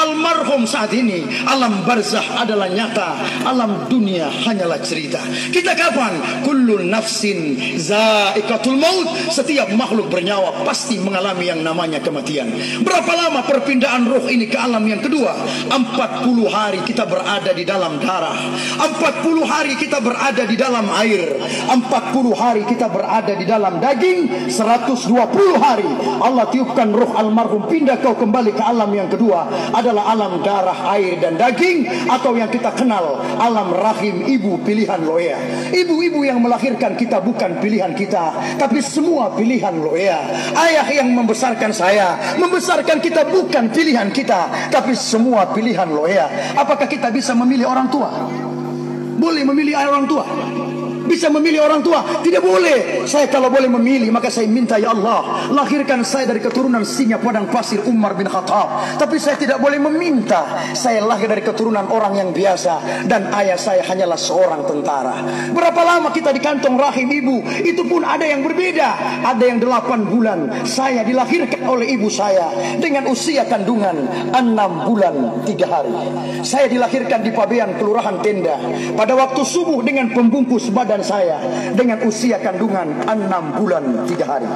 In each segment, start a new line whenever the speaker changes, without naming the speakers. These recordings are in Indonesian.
almarhum saat ini. Alam barzah adalah nyata, alam dunia hanyalah cerita. Kita kapan? Kullun nafsin za'iqatul maut. Setiap makhluk bernyawa pasti mengalami yang namanya kematian. Berapa lama perpindahan ruh ini ke alam yang kedua? 40 hari kita berada di dalam darah, 40 hari kita berada di dalam air, 40 hari kita berada di dalam daging, 120 hari Allah tiupkan ruh almarhum pindah kau kembali ke alam yang kedua, adalah alam darah, air dan daging, atau yang kita kenal alam rahim ibu pilihan Loea. Ibu-ibu yang melahirkan kita bukan pilihan kita, tapi semua pilihan Loea. Ayah yang membesarkan saya, membesarkan kita bukan pilihan kita, tapi semua pilihan Loea. Apakah kita bisa memilih orang tua? Boleh memilih orang tua? Bisa memilih orang tua? Tidak boleh. Saya kalau boleh memilih, maka saya minta, ya Allah, lahirkan saya dari keturunan singa padang pasir Umar bin Khattab. Tapi saya tidak boleh meminta saya lahir dari keturunan orang yang biasa dan ayah saya hanyalah seorang tentara. Berapa lama kita di kantong rahim ibu? Itu pun ada yang berbeda. Ada yang 8 bulan. Saya dilahirkan oleh ibu saya dengan usia kandungan 6 bulan 3 hari. Saya dilahirkan di Pabean, Kelurahan Tenda, pada waktu subuh dengan pembungkus badan saya dengan usia kandungan 6 bulan 3 hari.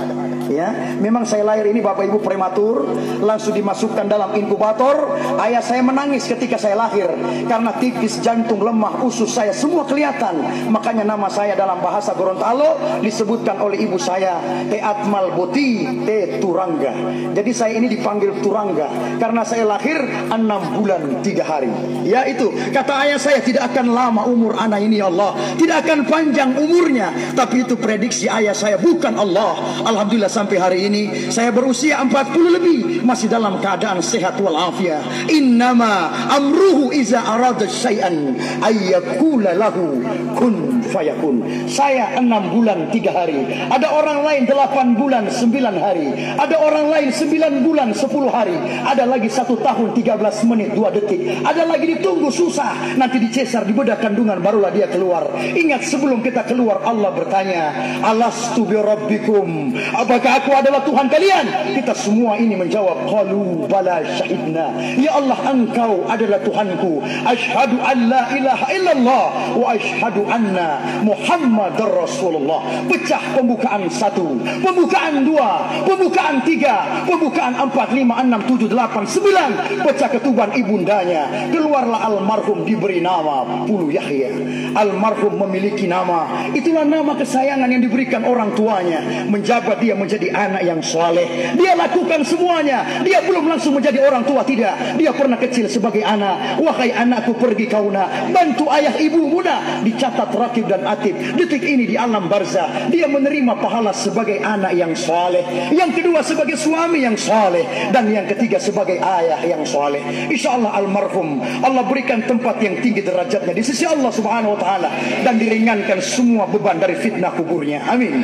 Ya, memang saya lahir ini Bapak Ibu prematur, langsung dimasukkan dalam inkubator. Ayah saya menangis ketika saya lahir karena tipis, jantung lemah, usus saya semua kelihatan. Makanya nama saya dalam bahasa Gorontalo disebutkan oleh ibu saya Te Atmal Boti Te Turangga. Jadi saya ini dipanggil Turangga karena saya lahir 6 bulan 3 hari. Ya, itu kata ayah saya, tidak akan lama umur anak ini, ya Allah, tidak akan panjang umurnya. Tapi itu prediksi ayah saya, bukan Allah. Alhamdulillah sampai hari ini saya berusia 40 lebih masih dalam keadaan sehat walafiat. Innama amruhu iza arada syai'an ayyakula lahu kun fayakun. Saya 6 bulan 3 hari. Ada orang lain 8 bulan 9 hari. Ada orang lain 9 bulan 10 hari. Ada lagi 1 tahun 13 menit 2 detik. Ada lagi ditunggu susah, nanti dicesar di bedah kandungan barulah dia keluar. Ingat, sebelum kita keluar Allah bertanya, alastu bi rabbikum, apakah aku adalah Tuhan kalian? Kita semua ini menjawab, qalu bala syahidna, ya Allah engkau adalah Tuhanku, asyhadu an la ilaha illallah wa asyhadu anna muhammadar rasulullah. Pecah pembukaan 1, pembukaan 2, pembukaan 3, pembukaan 4, 5, 6, 7, 8, 9. Pecah ketuban ibundanya, keluarlah almarhum diberi nama Pulu Yahya. Almarhum memiliki nama, itulah nama kesayangan yang diberikan orang tuanya, menjabat dia menjadi anak yang saleh. Dia lakukan semuanya. Dia belum langsung menjadi orang tua, tidak. Dia pernah kecil sebagai anak. Wahai anakku, pergi kau nak, bantu ayah ibumu nak. Dicatat rakib dan atib. Detik ini di alam barzah dia menerima pahala sebagai anak yang saleh, yang kedua sebagai suami yang saleh, dan yang ketiga sebagai ayah yang saleh. Insyaallah almarhum Allah berikan tempat yang tinggi derajatnya di sisi Allah Subhanahu wa taala dan diringankan semua beban dari fitnah kuburnya. Amin.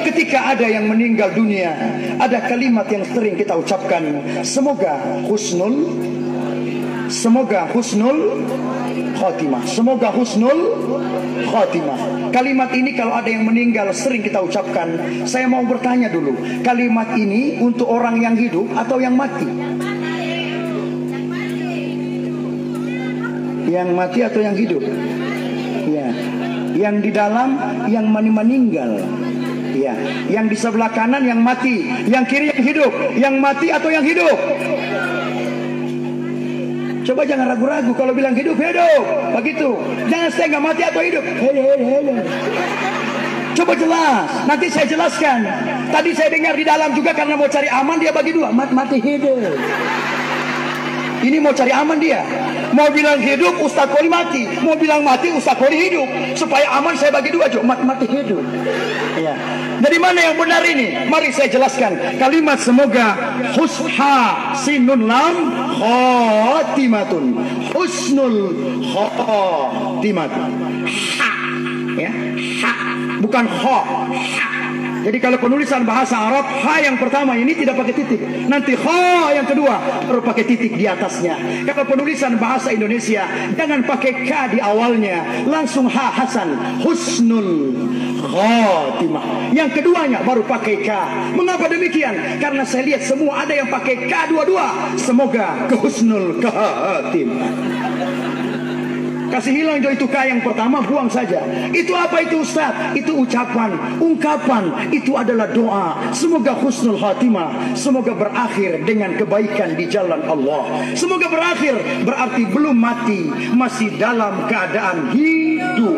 Ketika ada yang meninggal dunia, ada kalimat yang sering kita ucapkan, semoga husnul khotimah. Semoga husnul khotimah. Kalimat ini kalau ada yang meninggal sering kita ucapkan. Saya mau bertanya dulu, kalimat ini untuk orang yang hidup atau yang mati? Yang mati atau yang hidup? Ya. Yang di dalam yang meninggal. Ya. Yang di sebelah kanan yang mati, yang kiri yang hidup. Yang mati atau yang hidup? Coba jangan ragu-ragu, kalau bilang hidup, hidup. Begitu. Jangan setengah mati atau hidup. Hidup. Coba jelas, nanti saya jelaskan. Tadi saya dengar di dalam juga karena mau cari aman dia bagi dua, mati hidup. Ini mau cari aman dia. Mau bilang hidup, Ustaz Koli mati. Mau bilang mati, Ustaz Koli hidup. Supaya aman saya bagi dua, mati hidup. Ya. Jadi mana yang benar ini? Mari saya jelaskan. Kalimat semoga husha sinun lam khotimatun. Husnul khotimatun. Ha. Ya. Ha. Bukan kho. Ha. Jadi kalau penulisan bahasa Arab, ha yang pertama ini tidak pakai titik. Nanti kha yang kedua baru pakai titik di atasnya. Kalau penulisan bahasa Indonesia, jangan pakai ka di awalnya, langsung ha Hasan, husnul khatimah. Yang keduanya baru pakai ka. Mengapa demikian? Karena saya lihat semua ada yang pakai ka dua-dua. Semoga ke husnul khatimah. Kasih hilang itu ka yang pertama, buang saja. Itu apa itu Ustaz? Itu ucapan, ungkapan. Itu adalah doa. Semoga husnul khatimah. Semoga berakhir dengan kebaikan di jalan Allah. Semoga berakhir berarti belum mati, masih dalam keadaan hidup.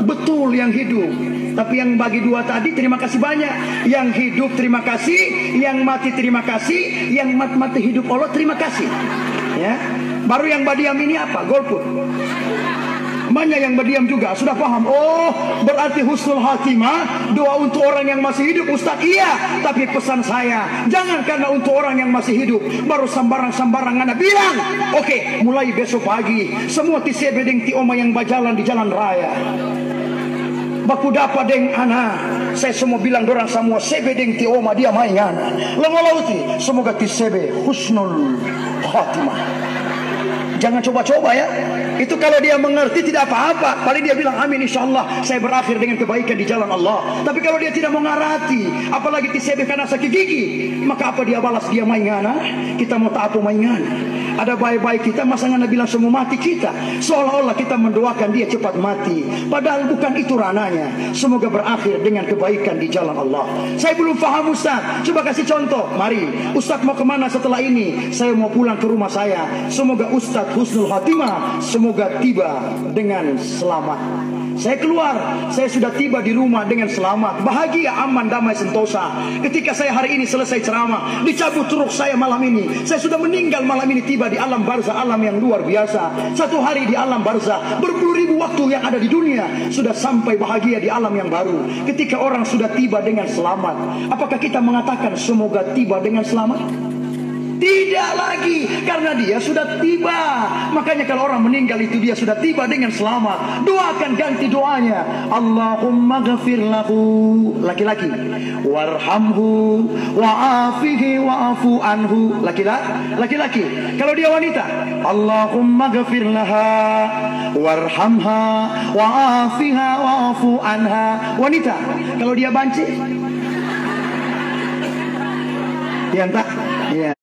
Betul yang hidup. Tapi yang bagi dua tadi terima kasih banyak. Yang hidup terima kasih, yang mati terima kasih, yang mati hidup Allah terima kasih. Ya. Baru yang badiam ini apa? Golput. Banyak yang berdiam juga sudah paham. Oh, berarti husnul khatimah doa untuk orang yang masih hidup. Ustaz, iya. Tapi pesan saya, jangan karena untuk orang yang masih hidup baru sambarang-sambarang anak bilang. Oke, mulai besok pagi semua ti sebe deng ti oma yang berjalan di jalan raya. Baku dapat deng ana. Saya semua bilang dorang semua sebe deng ti oma dia mainan. Lengolauti, semoga ti sebe husnul khatimah. Jangan coba-coba ya. Itu kalau dia mengerti tidak apa-apa. Paling dia bilang amin insyaallah saya berakhir dengan kebaikan di jalan Allah. Tapi kalau dia tidak mengarati, apalagi tisebe karena sakit gigi, maka apa dia balas? Dia mainan. Kita mau tak apa mainan. Ada baik-baik kita, masa ngana bilang semua mati kita. Seolah-olah kita mendoakan dia cepat mati. Padahal bukan itu rananya. Semoga berakhir dengan kebaikan di jalan Allah. Saya belum paham Ustaz. Coba kasih contoh. Mari. Ustaz mau kemana setelah ini? Saya mau pulang ke rumah saya. Semoga Ustaz husnul khatimah. Semoga tiba dengan selamat. Saya keluar, saya sudah tiba di rumah dengan selamat, bahagia, aman, damai, sentosa. Ketika saya hari ini selesai ceramah, dicabut truk saya malam ini, saya sudah meninggal malam ini, tiba di alam barzah, alam yang luar biasa. Satu hari di alam barzah, berpuluh ribu waktu yang ada di dunia, sudah sampai bahagia di alam yang baru. Ketika orang sudah tiba dengan selamat, apakah kita mengatakan semoga tiba dengan selamat? Tidak lagi, karena dia sudah tiba. Makanya kalau orang meninggal itu dia sudah tiba dengan selamat. Doakan, ganti doanya. Allahumma ghafir lahu, laki-laki, warhamhu wa'afihi wa'afu anhu, laki-laki. Kalau dia wanita, Allahumma ghafir laha warhamha wa'afiha wa'afu anha, wanita. Kalau dia banci, ya entah. Ya.